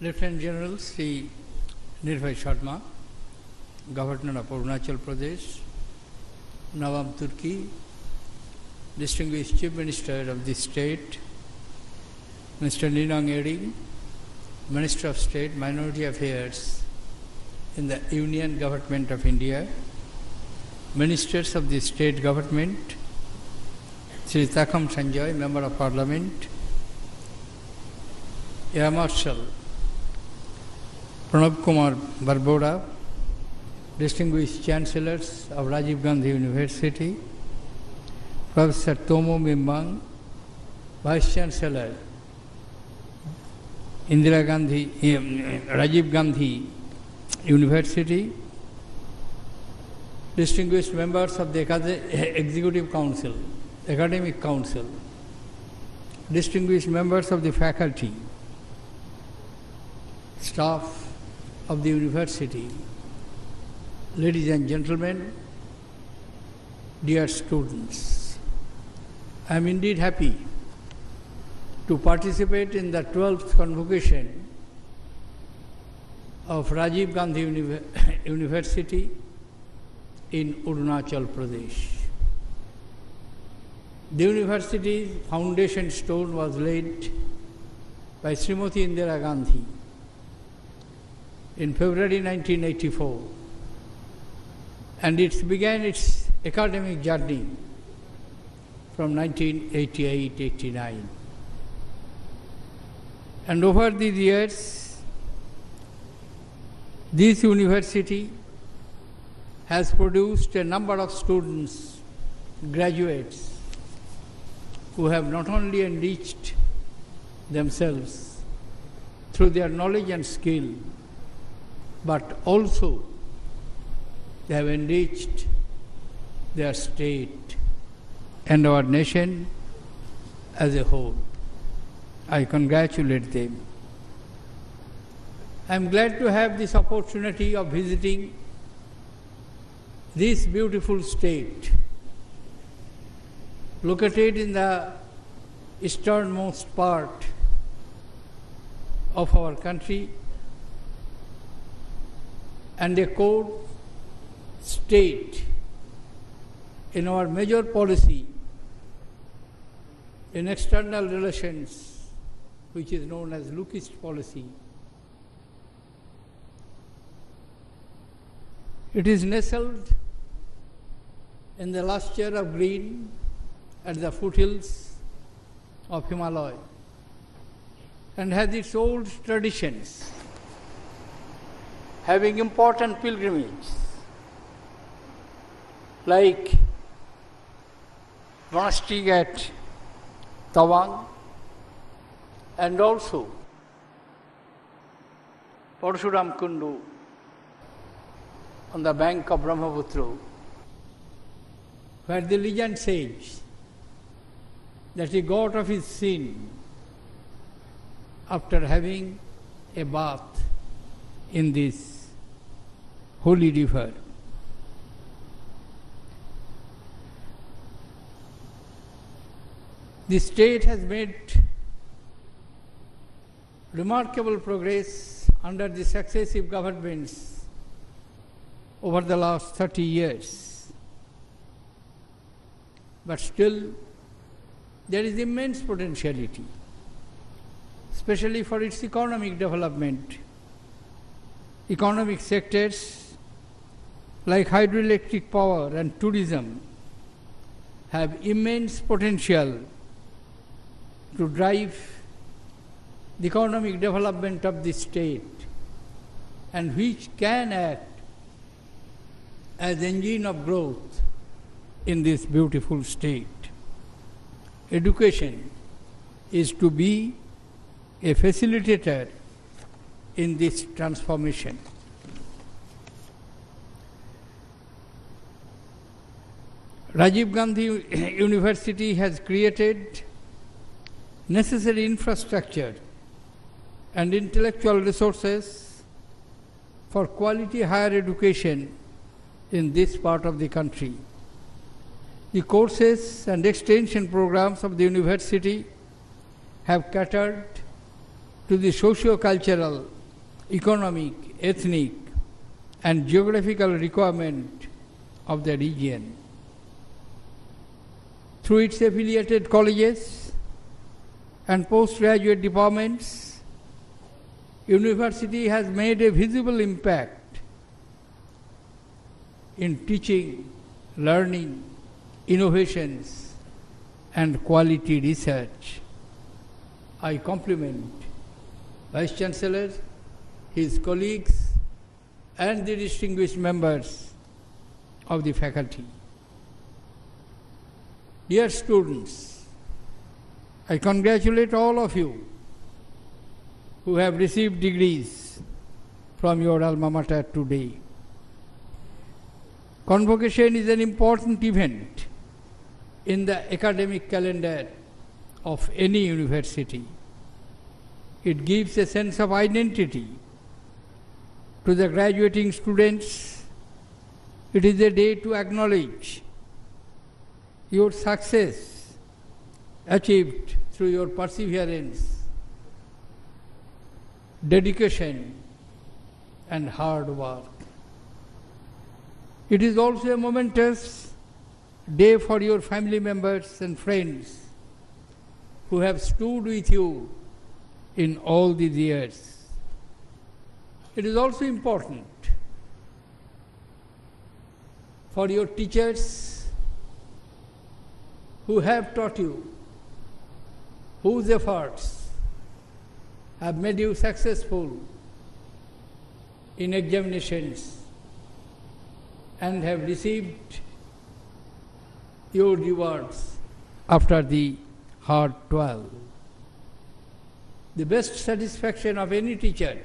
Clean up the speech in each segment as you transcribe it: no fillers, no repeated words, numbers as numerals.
Lieutenant General Sri Nirbhay Sharma, Governor of Arunachal Pradesh, Nawab Turki, Distinguished Chief Minister of the state, Mr. Ninang Edi, Minister of State, Minority Affairs in the Union Government of India, Ministers of the State Government, Sri Takam Sanjay, Member of Parliament, Air Marshal Pranab Kumar Barboda, Distinguished Chancellors of Rajiv Gandhi University, Professor Tomo Mimbang, Vice Chancellor Rajiv Gandhi University, distinguished members of the Executive Council, Academic Council, distinguished members of the faculty, staff of the university, ladies and gentlemen, dear students, I am indeed happy to participate in the 12th convocation of Rajiv Gandhi University in Arunachal Pradesh. The university's foundation stone was laid by Srimati Indira Gandhi in February 1984, and it began its academic journey from 1988-89. And over these years, this university has produced a number of students, graduates, who have not only enriched themselves through their knowledge and skill, but also they have enriched their state and our nation as a whole. I congratulate them. I am glad to have this opportunity of visiting this beautiful state, located in the easternmost part of our country and a core state in our major policy in external relations, which is known as look-east policy. It is nestled in the lustre of green at the foothills of Himalaya and has its old traditions, having important pilgrimages like monastery at Tawang and also Parshuram Kundu on the bank of Brahmaputra, where the legend says that he got off his sin after having a bath in this holy river. The state has made remarkable progress under the successive governments over the last 30 years. But still, there is immense potentiality, especially for its economic development. Economic sectors like hydroelectric power and tourism have immense potential to drive the economic development of the state, and which can act as engine of growth in this beautiful state. Education is to be a facilitator in this transformation. Rajiv Gandhi University has created necessary infrastructure and intellectual resources for quality higher education in this part of the country. The courses and extension programs of the university have catered to the socio-cultural, economic, ethnic, and geographical requirement of the region. Through its affiliated colleges and postgraduate departments, university has made a visible impact in teaching, learning, innovations, and quality research. I compliment Vice Chancellor, his colleagues, and the distinguished members of the faculty. Dear students, I congratulate all of you who have received degrees from your alma mater today. Convocation is an important event in the academic calendar of any university. It gives a sense of identity to the graduating students. It is a day to acknowledge your success achieved through your perseverance, dedication, and hard work. It is also a momentous day for your family members and friends who have stood with you in all these years. It is also important for your teachers who have taught you, whose efforts have made you successful in examinations and have received your rewards after the hard toil. The best satisfaction of any teacher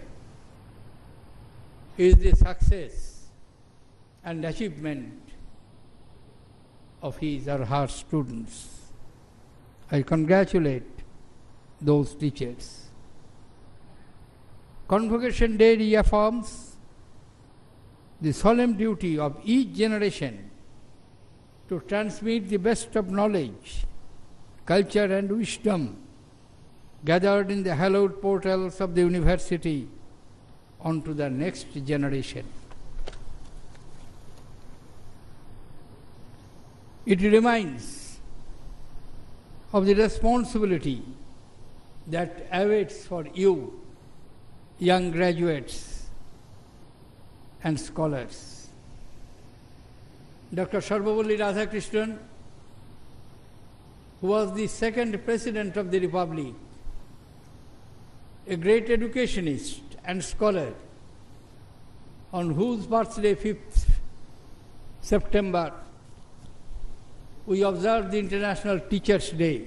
is the success and achievement of his or her students. I congratulate those teachers. Convocation Day reaffirms the solemn duty of each generation to transmit the best of knowledge, culture, and wisdom gathered in the hallowed portals of the university onto the next generation. It reminds of the responsibility that awaits for you, young graduates and scholars. Dr. Sarvapalli Radhakrishnan, who was the second President of the Republic, a great educationist and scholar, on whose birthday, 5th September, we observe the International Teachers' Day.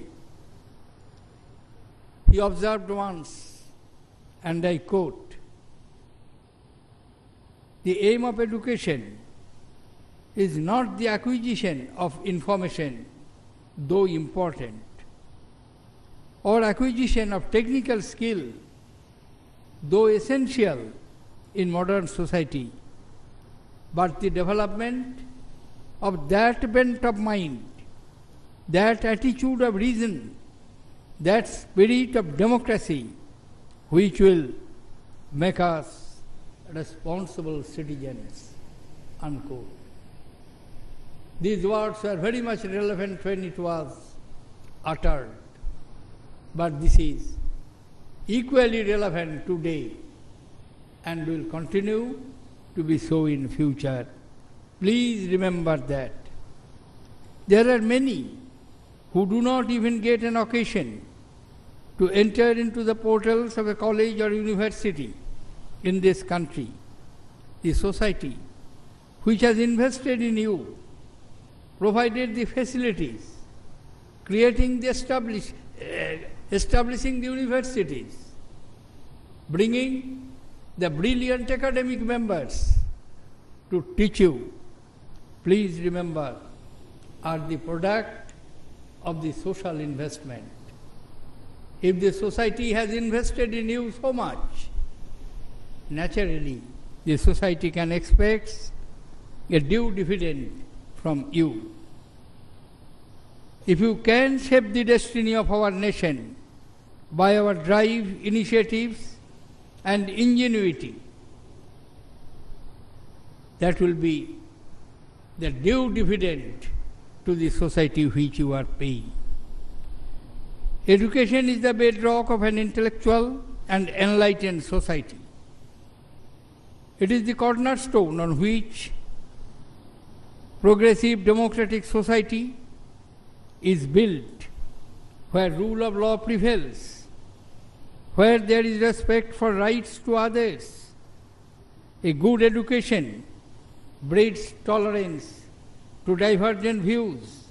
He observed once, and I quote, "The aim of education is not the acquisition of information, though important, or acquisition of technical skill, though essential in modern society, but the development of that bent of mind, that attitude of reason, that spirit of democracy, which will make us responsible citizens." Unquote. These words were very much relevant when it was uttered, but this is equally relevant today and will continue to be so in future. Please remember that. There are many who do not even get an occasion to enter into the portals of a college or university in this country. The society which has invested in you, provided the facilities, creating the establishing the universities, bringing the brilliant academic members to teach you, please remember, are the product of the social investment. If the society has invested in you so much, naturally the society can expect a due dividend from you. If you can shape the destiny of our nation, by our drive, initiatives, and ingenuity. That will be the due dividend to the society which you are paying. Education is the bedrock of an intellectual and enlightened society. It is the cornerstone on which progressive democratic society is built, where rule of law prevails, where there is respect for rights to others. A good education breeds tolerance to divergent views.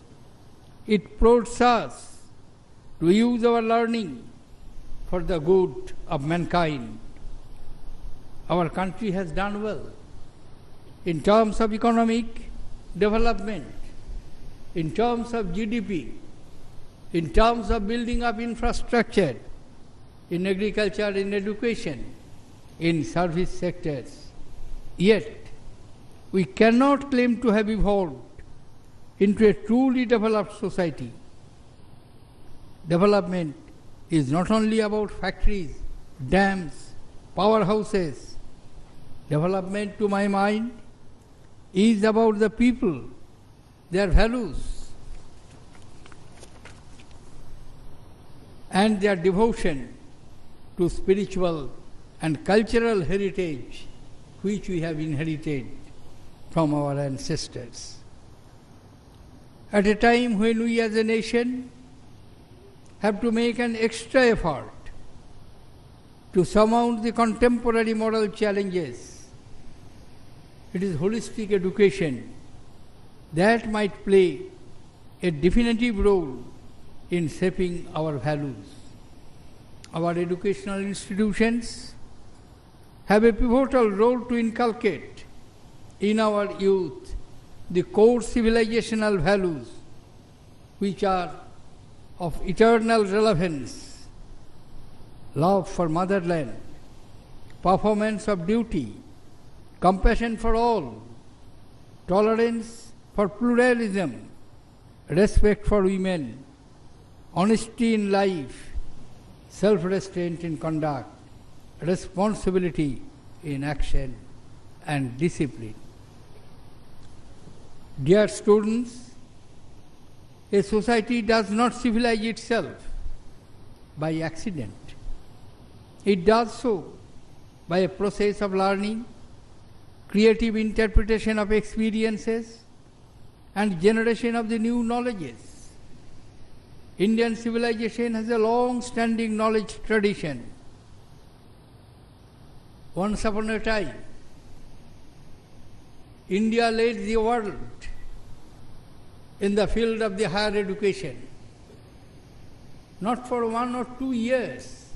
It prods us to use our learning for the good of mankind. Our country has done well in terms of economic development, in terms of GDP, in terms of building up infrastructure, in agriculture, in education, in service sectors. Yet, we cannot claim to have evolved into a truly developed society. Development is not only about factories, dams, powerhouses. Development, to my mind, is about the people, their values, and their devotion to spiritual and cultural heritage which we have inherited from our ancestors. At a time when we as a nation have to make an extra effort to surmount the contemporary moral challenges, it is holistic education that might play a definitive role in shaping our values. Our educational institutions have a pivotal role to inculcate in our youth the core civilizational values which are of eternal relevance: love for motherland, performance of duty, compassion for all, tolerance for pluralism, respect for women, honesty in life, self-restraint in conduct, responsibility in action, and discipline. Dear students, a society does not civilize itself by accident. It does so by a process of learning, creative interpretation of experiences, and generation of the new knowledges. Indian civilization has a long-standing knowledge tradition. Once upon a time, India led the world in the field of the higher education, not for 1 or 2 years,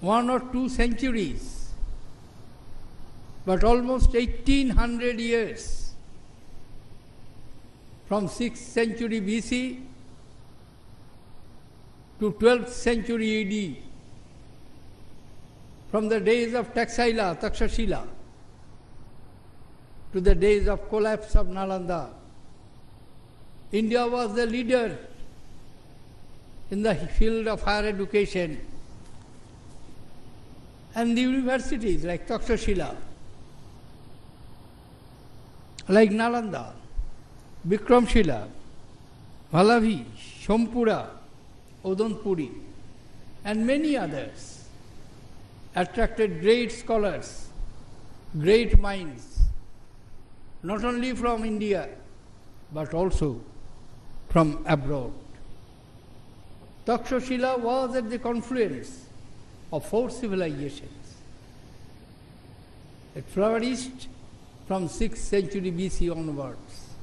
1 or 2 centuries, but almost 1800 years, from 6th century BC to 12th century AD, from the days of Taxila, Takshashila, to the days of collapse of Nalanda. India was the leader in the field of higher education, and the universities like Takshashila, like Nalanda, Bikramshila, Valavi, Shompura, Odonpuri, and many others attracted great scholars, great minds, not only from India, but also from abroad. Takshashila was at the confluence of 4 civilizations. It flourished from 6th century BC onwards.